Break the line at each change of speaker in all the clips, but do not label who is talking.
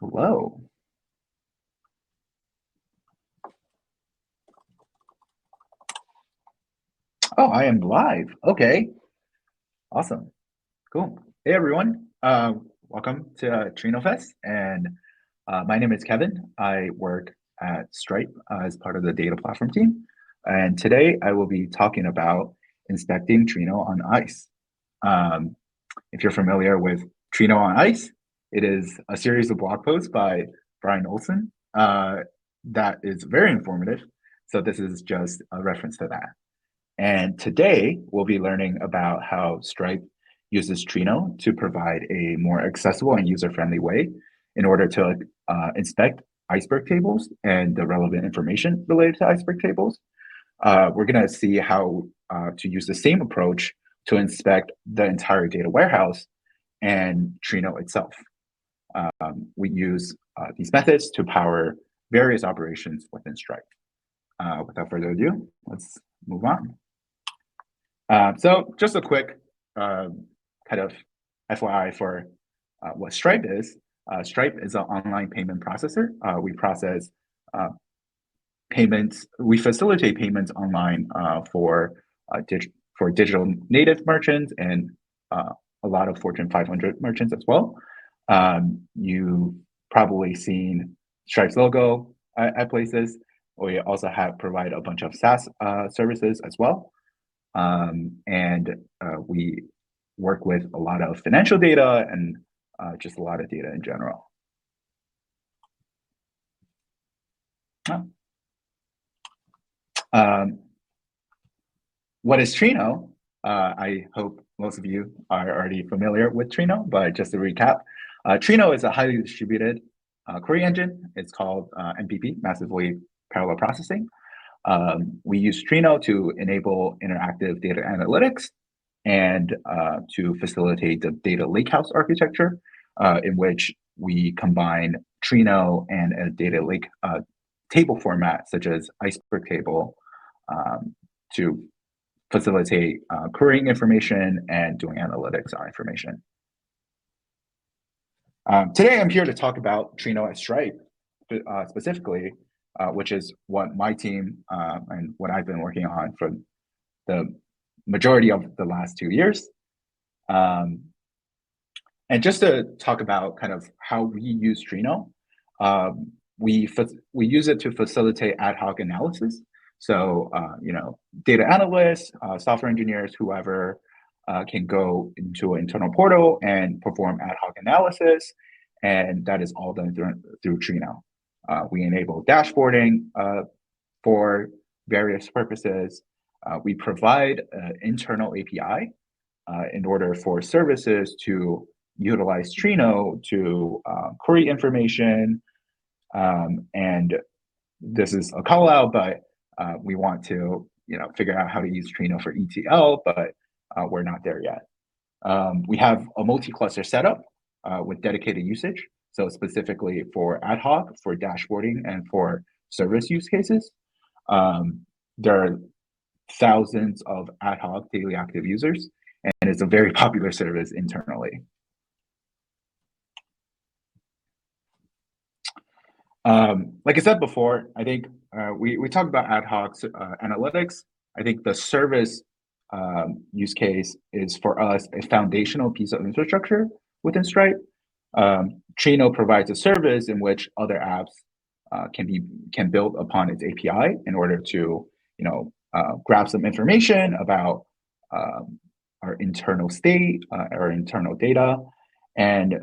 Hello. Oh, I am live. Okay, awesome. Cool. Hey, everyone. Welcome to Trino Fest. And my name is Kevin. I work at Stripe as part of the data platform team. And today I will be talking about inspecting Trino on Ice. If you're familiar with Trino on Ice, it is a series of blog posts by Brian Olson that is very informative. So this is just a reference to that. And today we'll be learning about how Stripe uses Trino to provide a more accessible and user-friendly way in order to inspect Iceberg tables and the relevant information related to Iceberg tables. We're going to see how to use the same approach to inspect the entire data warehouse and Trino itself. We use these methods to power various operations within Stripe. Without further ado, let's move on. So just a quick kind of FYI for what Stripe is. Stripe is an online payment processor. We process payments. We facilitate payments online for digital native merchants and a lot of Fortune 500 merchants as well. You probably seen Stripe's logo at places. We also provide a bunch of SaaS services as well. We work with a lot of financial data and just a lot of data in general. What is Trino? I hope most of you are already familiar with Trino, but just to recap, Trino is a highly distributed query engine. It's called MPP, Massively Parallel Processing. We use Trino to enable interactive data analytics and to facilitate the data lakehouse architecture, in which we combine Trino and a data lake table format, such as Iceberg table, to facilitate querying information and doing analytics on information. Today, I'm here to talk about Trino at Stripe specifically, which is what my team and what I've been working on for the majority of the last 2 years. And just to talk about kind of how we use Trino, we use it to facilitate ad hoc analysis. So, data analysts, software engineers, whoever can go into an internal portal and perform ad hoc analysis, and that is all done through Trino. We enable dashboarding for various purposes. We provide an internal API in order for services to utilize Trino to query information. And this is a call out, but we want to figure out how to use Trino for ETL, but we're not there yet. We have a multi-cluster setup with dedicated usage. So specifically for ad hoc, for dashboarding, and for service use cases. There are thousands of ad hoc daily active users, and it's a very popular service internally. Like I said before, I think we talked about ad hoc analytics. I think the service use case is for us a foundational piece of infrastructure within Stripe. Trino provides a service in which other apps can build upon its API in order to grab some information about our internal state, our internal data, and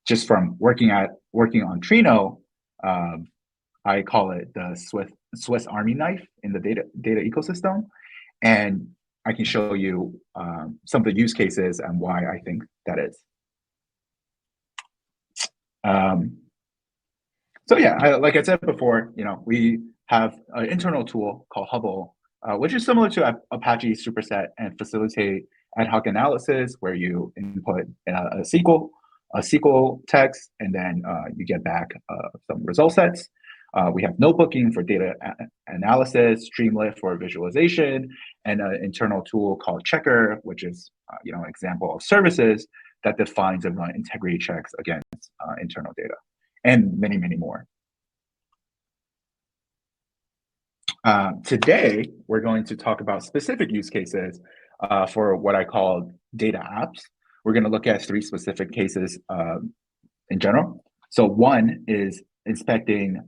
just from working on Trino, I call it the Swiss Army knife in the data ecosystem, and I can show you some of the use cases and why I think that is. So yeah, like I said before, we have an internal tool called Hubble, which is similar to Apache Superset and facilitate ad hoc analysis, where you input a SQL text, and then you get back some result sets. We have notebooking for data analysis, Streamlit for visualization, and an internal tool called Checker, which is an example of services that defines and run integrity checks against internal data, and many, many more. Today, we're going to talk about specific use cases for what I call data apps. We're going to look at 3 specific cases in general. So one is inspecting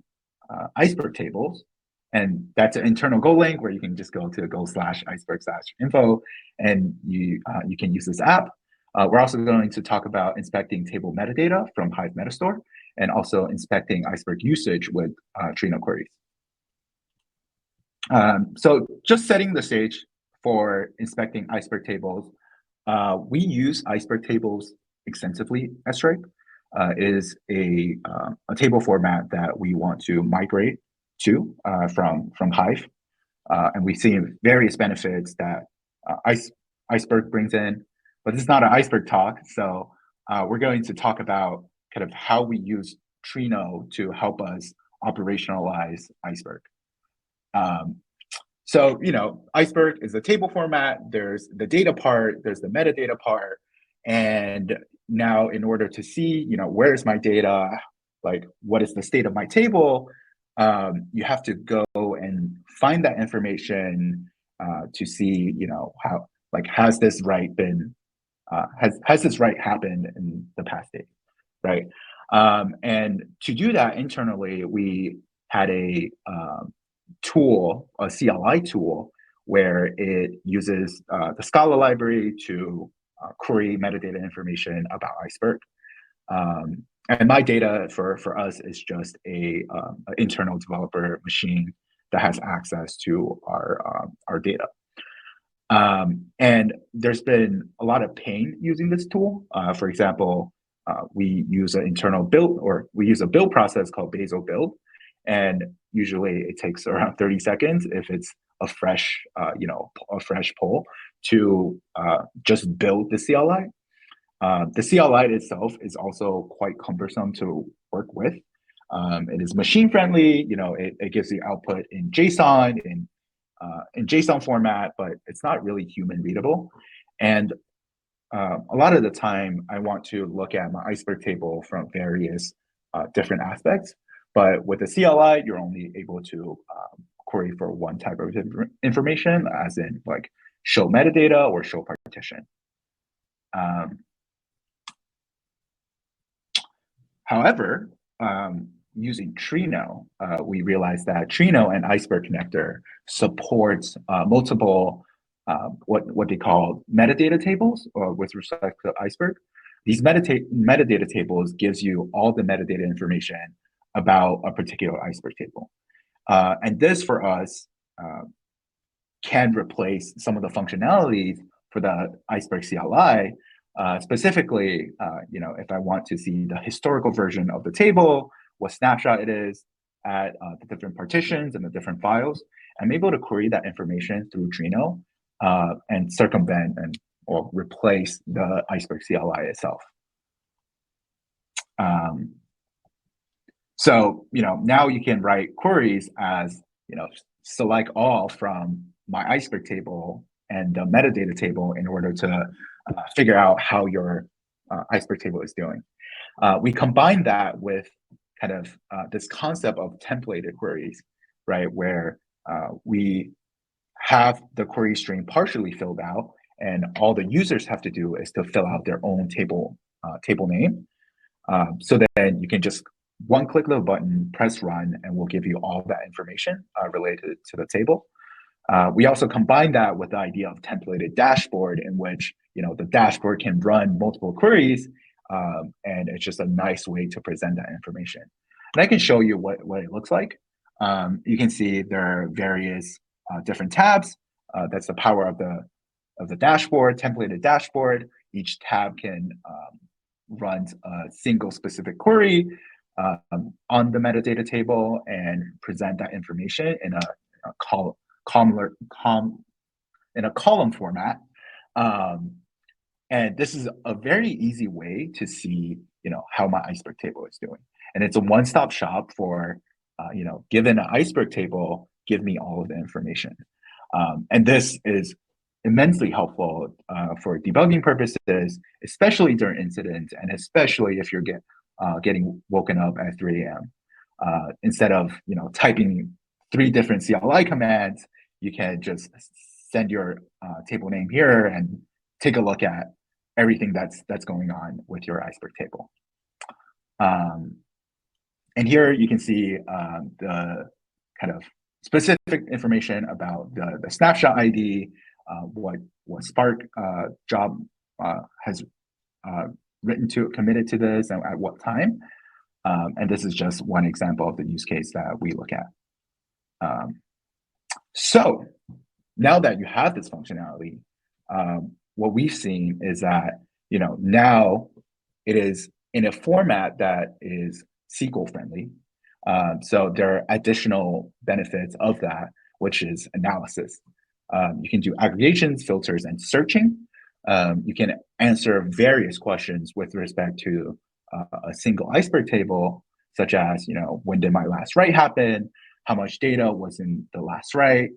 Iceberg tables, and that's an internal Go link where you can just go to go/iceberg/info, and you can use this app. We're also going to talk about inspecting table metadata from Hive Metastore, and also inspecting Iceberg usage with Trino queries. So just setting the stage for inspecting Iceberg tables, we use Iceberg tables extensively at Stripe. It is a table format that we want to migrate to from Hive. And we've seen various benefits that Iceberg brings in, but this is not an Iceberg talk. So we're going to talk about kind of how we use Trino to help us operationalize Iceberg. So, Iceberg is a table format. There's the data part, there's the metadata part. And now in order to see, where's my data, like what is the state of my table, you have to go and find that information to see, how, like, has this write been, has this write happened in the past day, right? And to do that internally, we had a tool, a CLI tool, where it uses the Scala library to query metadata information about Iceberg. And my data for us is just a internal developer machine that has access to our data. And there's been a lot of pain using this tool. For example, we use an internal build, or we use a build process called Bazel build. And usually it takes around 30 seconds if it's a fresh, a fresh pull to just build the CLI. The CLI itself is also quite cumbersome to work with. It is machine friendly, it gives the output in JSON, in JSON format, but it's not really human readable. And a lot of the time I want to look at my Iceberg table from various different aspects. But with the CLI, you're only able to query for one type of information, as in like show metadata or show partition. However, using Trino, we realized that Trino and Iceberg connector supports multiple what they call metadata tables, or with respect to Iceberg. These metadata tables gives you all the metadata information about a particular Iceberg table. And this for us can replace some of the functionalities for the Iceberg CLI. Specifically, if I want to see the historical version of the table, what snapshot it is at the different partitions and the different files, I'm able to query that information through Trino and circumvent or replace the Iceberg CLI itself. So, now you can write queries as, select all from my Iceberg table and the metadata table in order to figure out how your Iceberg table is doing. We combine that with kind of this concept of templated queries, right? Where we have the query string partially filled out, and all the users have to do is to fill out their own table name. So then you can just one-click the button, press run, and we'll give you all that information related to the table. We also combine that with the idea of templated dashboard, in which the dashboard can run multiple queries, and it's just a nice way to present that information. And I can show you what it looks like. You can see there are various different tabs. That's the power of the dashboard, templated dashboard. Each tab can run a single specific query on the metadata table and present that information in a column format. And this is a very easy way to see, how my Iceberg table is doing. And it's a one-stop shop for, given an Iceberg table, give me all of the information. And this is immensely helpful for debugging purposes, especially during incidents, and especially if you're getting woken up at 3 a.m. Instead of typing 3 different CLI commands, you can just send your table name here and take a look at everything that's going on with your Iceberg table. And here you can see the kind of specific information about the snapshot ID, what Spark job has committed to this and at what time. And this is just one example of the use case that we look at. So now that you have this functionality, what we've seen is that now it is in a format that is SQL friendly. So there are additional benefits of that, which is analysis. You can do aggregations, filters, and searching. You can answer various questions with respect to a single Iceberg table, such as when did my last write happen? How much data was in the last write?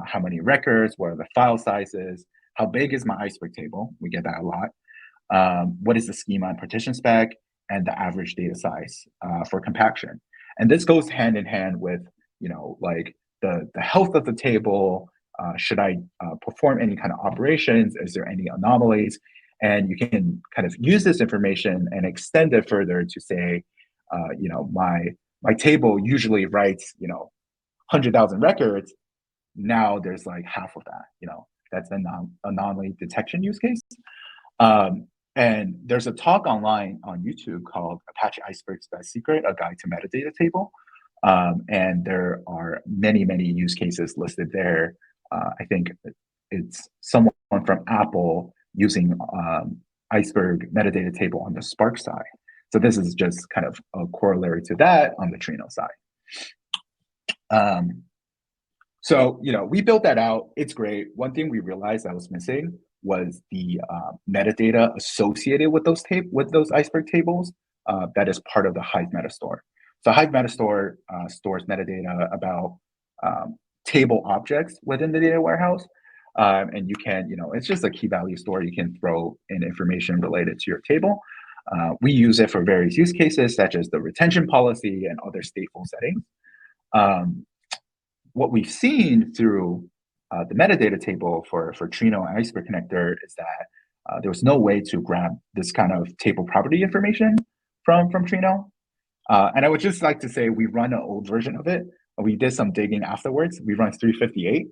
How many records? What are the file sizes? How big is my Iceberg table? We get that a lot. What is the schema and partition spec? And the average data size for compaction. And this goes hand in hand with, like the health of the table. Should I perform any kind of operations? Is there any anomalies? And you can kind of use this information and extend it further to say, my table usually writes, 100,000 records. Now there's like half of that. That's an anomaly detection use case. And there's a talk online on YouTube called Apache Iceberg's Best Secret, a guide to metadata table. And there are many, many use cases listed there. I think it's someone from Apple using Iceberg metadata table on the Spark side. So this is just kind of a corollary to that on the Trino side. So, we built that out. It's great. One thing we realized that was missing was the metadata associated with those Iceberg tables that is part of the Hive Metastore. So Hive Metastore stores metadata about table objects within the data warehouse. And you can, it's just a key value store. You can throw in information related to your table. We use it for various use cases, such as the retention policy and other stateful settings. What we've seen through the metadata table for Trino and Iceberg connector is that there was no way to grab this kind of table property information from Trino. And I would just like to say we run an old version of it. We did some digging afterwards. We run 358.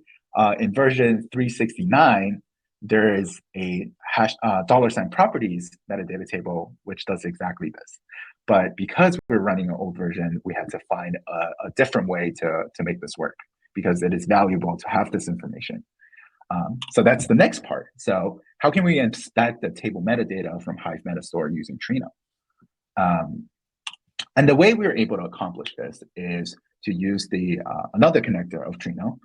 In version 369, there is a $ properties metadata table, which does exactly this. But because we're running an old version, we had to find a different way to make this work, because it is valuable to have this information. So that's the next part. So how can we inspect the table metadata from Hive Metastore using Trino? And the way we were able to accomplish this is to use the another connector of Trino,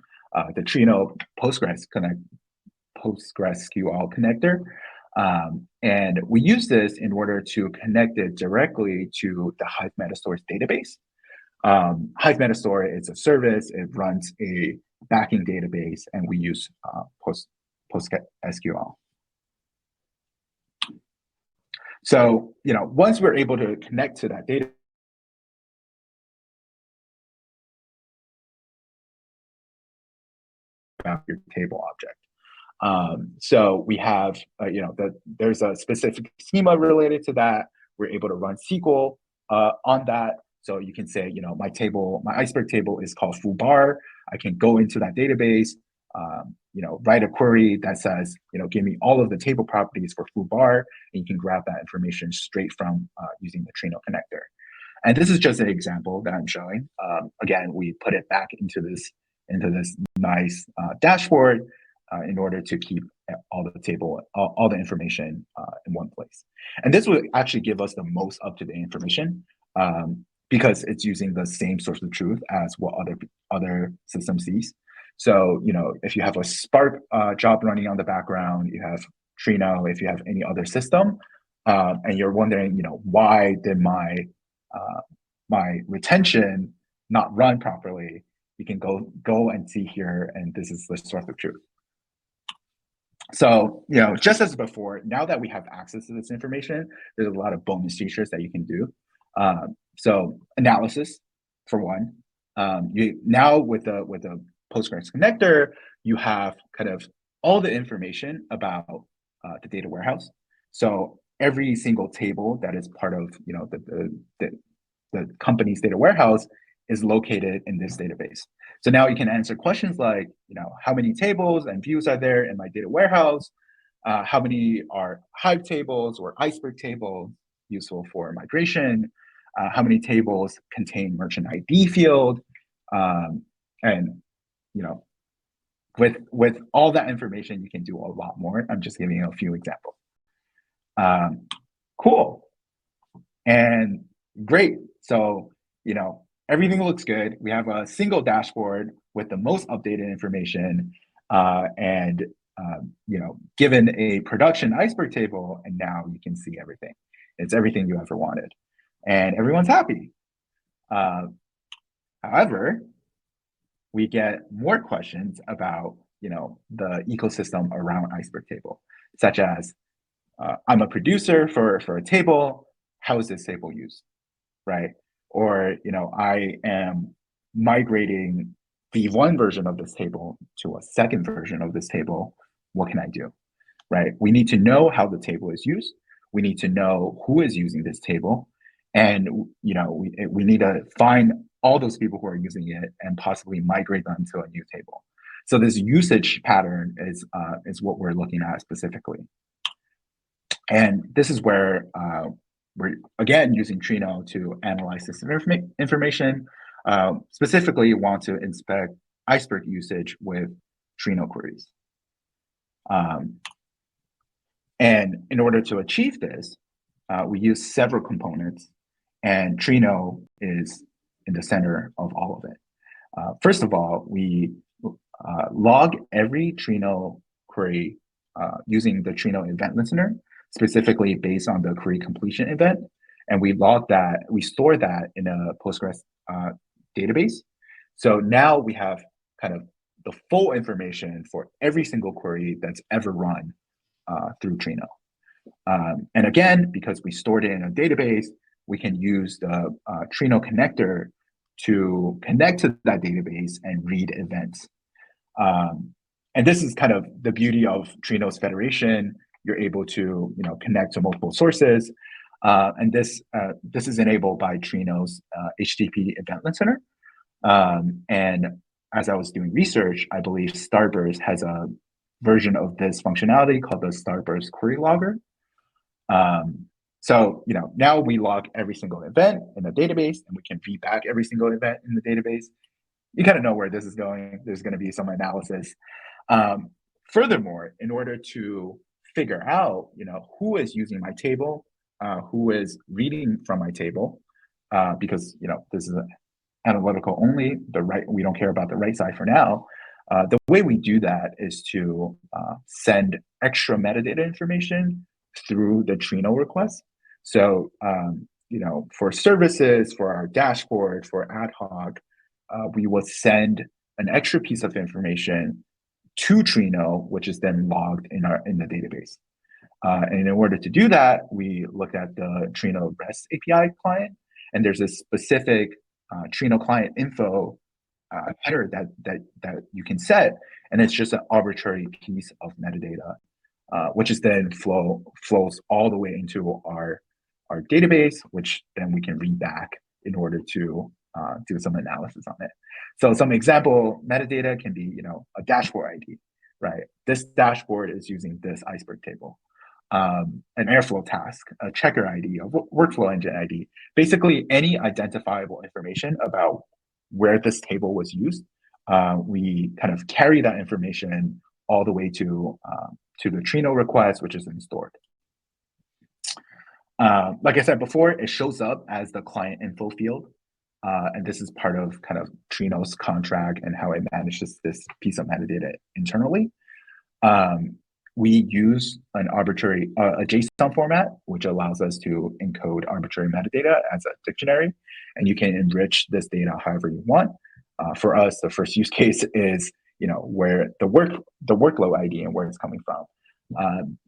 the Trino PostgreSQL connector. And we use this in order to connect it directly to the Hive Metastore's database. Hive Metastore is a service. It runs a backing database, and we use PostgreSQL. So, once we're able to connect to that data, about your table object. So we have, there's a specific schema related to that. We're able to run SQL on that. So you can say, my Iceberg table is called foobar. I can go into that database, write a query that says, give me all of the table properties for foobar, and you can grab that information straight from using the Trino connector. And this is just an example that I'm showing. Again, we put it back into this nice dashboard in order to keep all the information in one place. And this will actually give us the most up-to-date information because it's using the same source of truth as what other system sees. So, if you have a Spark job running on the background, you have Trino, if you have any other system, and you're wondering, why did my retention not run properly, you can go and see here, and this is the source of truth. So, just as before, now that we have access to this information, there's a lot of bonus features that you can do. So analysis, for one. You now with the Postgres connector, you have kind of all the information about the data warehouse. So every single table that is part of the company's data warehouse is located in this database. So now you can answer questions like, how many tables and views are there in my data warehouse? How many are Hive tables or Iceberg tables useful for migration? How many tables contain merchant ID field? And with all that information, you can do a lot more. I'm just giving you a few examples. Cool. And great. So, everything looks good. We have a single dashboard with the most updated information and, given a production Iceberg table, and now you can see everything. It's everything you ever wanted. And everyone's happy. However, we get more questions about, the ecosystem around Iceberg table, such as, I'm a producer for a table. How is this table used, right? Or, I am migrating the one version of this table to a second version of this table. What can I do, right? We need to know how the table is used. We need to know who is using this table. And, we need to find all those people who are using it and possibly migrate them to a new table. So this usage pattern is what we're looking at specifically. And this is where we're, again, using Trino to analyze this information. Specifically, want to inspect Iceberg usage with Trino queries. And in order to achieve this, we use several components, and Trino is in the center of all of it. First of all, we log every Trino query using the Trino event listener, specifically based on the query completion event. And we store that in a Postgres database. So now we have kind of the full information for every single query that's ever run through Trino. And again, because we stored it in a database, we can use the Trino connector to connect to that database and read events. And this is kind of the beauty of Trino's federation. You're able to connect to multiple sources. And this is enabled by Trino's HTTP event listener. And as I was doing research, I believe Starburst has a version of this functionality called the Starburst query logger. So now we log every single event in the database, and we can feed back every single event in the database. You kind of know where this is going. There's going to be some analysis. Furthermore, in order to figure out who is using my table, who is reading from my table, because this is analytical only. We don't care about the right side for now. The way we do that is to send extra metadata information through the Trino request. So for services, for our dashboard, for ad hoc, we will send an extra piece of information to Trino, which is then logged in the database. And in order to do that, we looked at the Trino REST API client, and there's a specific X-Trino-Client-Info header that you can set, and it's just an arbitrary piece of metadata, which is then flows all the way into our database, which then we can read back in order to do some analysis on it. So some example metadata can be a dashboard ID, right? This dashboard is using this Iceberg table. An Airflow task, a checker ID, a workflow engine ID, basically any identifiable information about where this table was used. We kind of carry that information all the way to the Trino request, which is then stored. Like I said before, it shows up as the client info field. And this is part of kind of Trino's contract and how it manages this piece of metadata internally. We use an arbitrary a JSON format, which allows us to encode arbitrary metadata as a dictionary, and you can enrich this data however you want. For us, the first use case is where the workload ID and where it's coming from.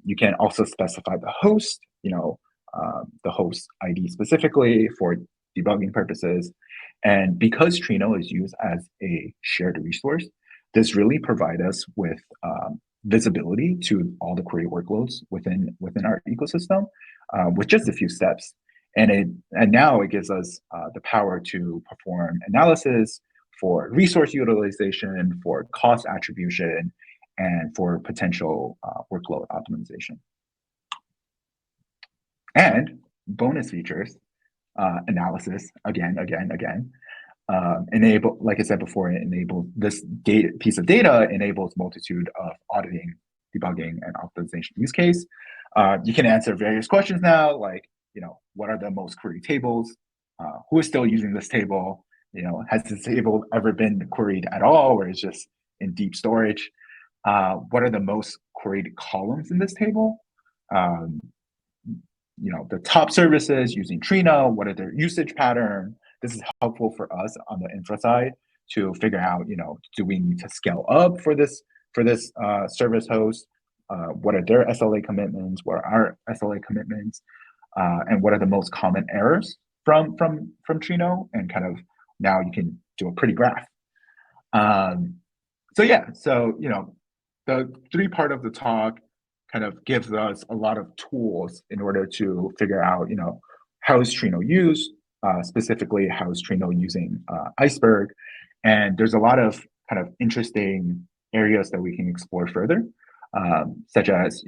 You can also specify the host, the host ID specifically for debugging purposes. And because Trino is used as a shared resource, this really provides us with visibility to all the query workloads within our ecosystem with just a few steps. And now it gives us the power to perform analysis for resource utilization, for cost attribution, and for potential workload optimization. And bonus features, analysis, again, enable, like I said before, enable this piece of data enables multitude of auditing, debugging, and optimization use case. You can answer various questions now, like, what are the most queried tables? Who is still using this table? Has this table ever been queried at all, or is just in deep storage? What are the most queried columns in this table? The top services using Trino, what are their usage pattern? This is helpful for us on the infra side to figure out, do we need to scale up for this service host? What are their SLA commitments? What are our SLA commitments? And what are the most common errors from Trino? And kind of now you can do a pretty graph. The three part of the talk kind of gives us a lot of tools in order to figure out, how is Trino used, specifically how is Trino using Iceberg. And there's a lot of kind of interesting areas that we can explore further, such as,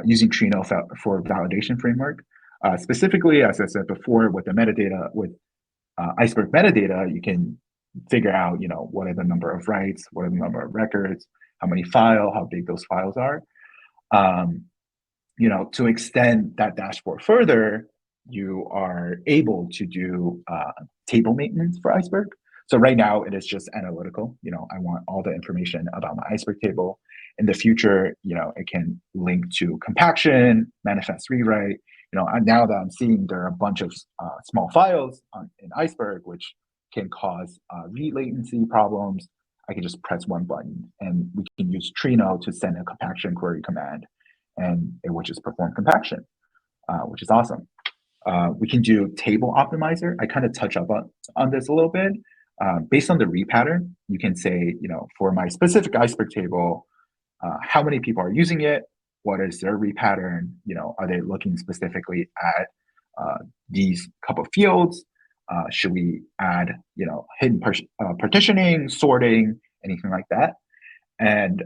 using Trino for validation framework. Specifically, as I said before, with the metadata, with Iceberg metadata, you can figure out, what are the number of writes, what are the number of records, how many files, how big those files are. To extend that dashboard further, you are able to do table maintenance for Iceberg. So right now it is just analytical. I want all the information about my Iceberg table. In the future, it can link to compaction, manifest rewrite. Now that I'm seeing there are a bunch of small files in Iceberg, which can cause read latency problems, I can just press one button and we can use Trino to send a compaction query command, and it will just perform compaction, which is awesome. We can do table optimizer. I kind of touch up on this a little bit. Based on the read pattern, you can say, for my specific Iceberg table, how many people are using it? What is their read pattern? Are they looking specifically at these couple of fields? Should we add, hidden partitioning, sorting, anything like that? And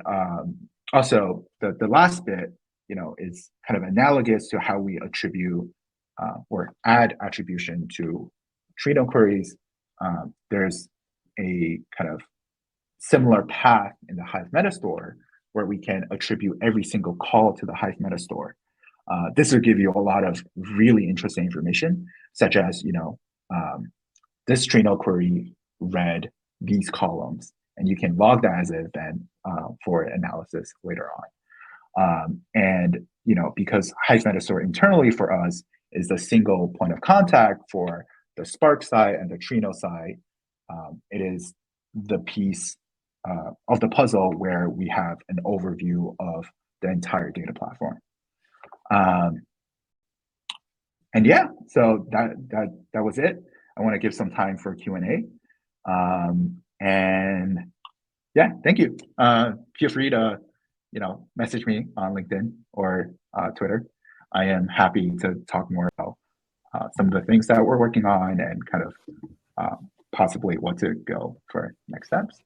also, the last bit, is kind of analogous to how we attribute or add attribution to Trino queries. There's a kind of similar path in the Hive Metastore where we can attribute every single call to the Hive Metastore. This will give you a lot of really interesting information, such as, this Trino query read these columns, and you can log that as an event for analysis later on. Because Hive Metastore internally for us is the single point of contact for the Spark side and the Trino side, it is the piece of the puzzle where we have an overview of the entire data platform. So that was it. I want to give some time for Q&A. Thank you. Feel free to, message me on LinkedIn or Twitter. I am happy to talk more about some of the things that we're working on and kind of possibly what to go for next steps.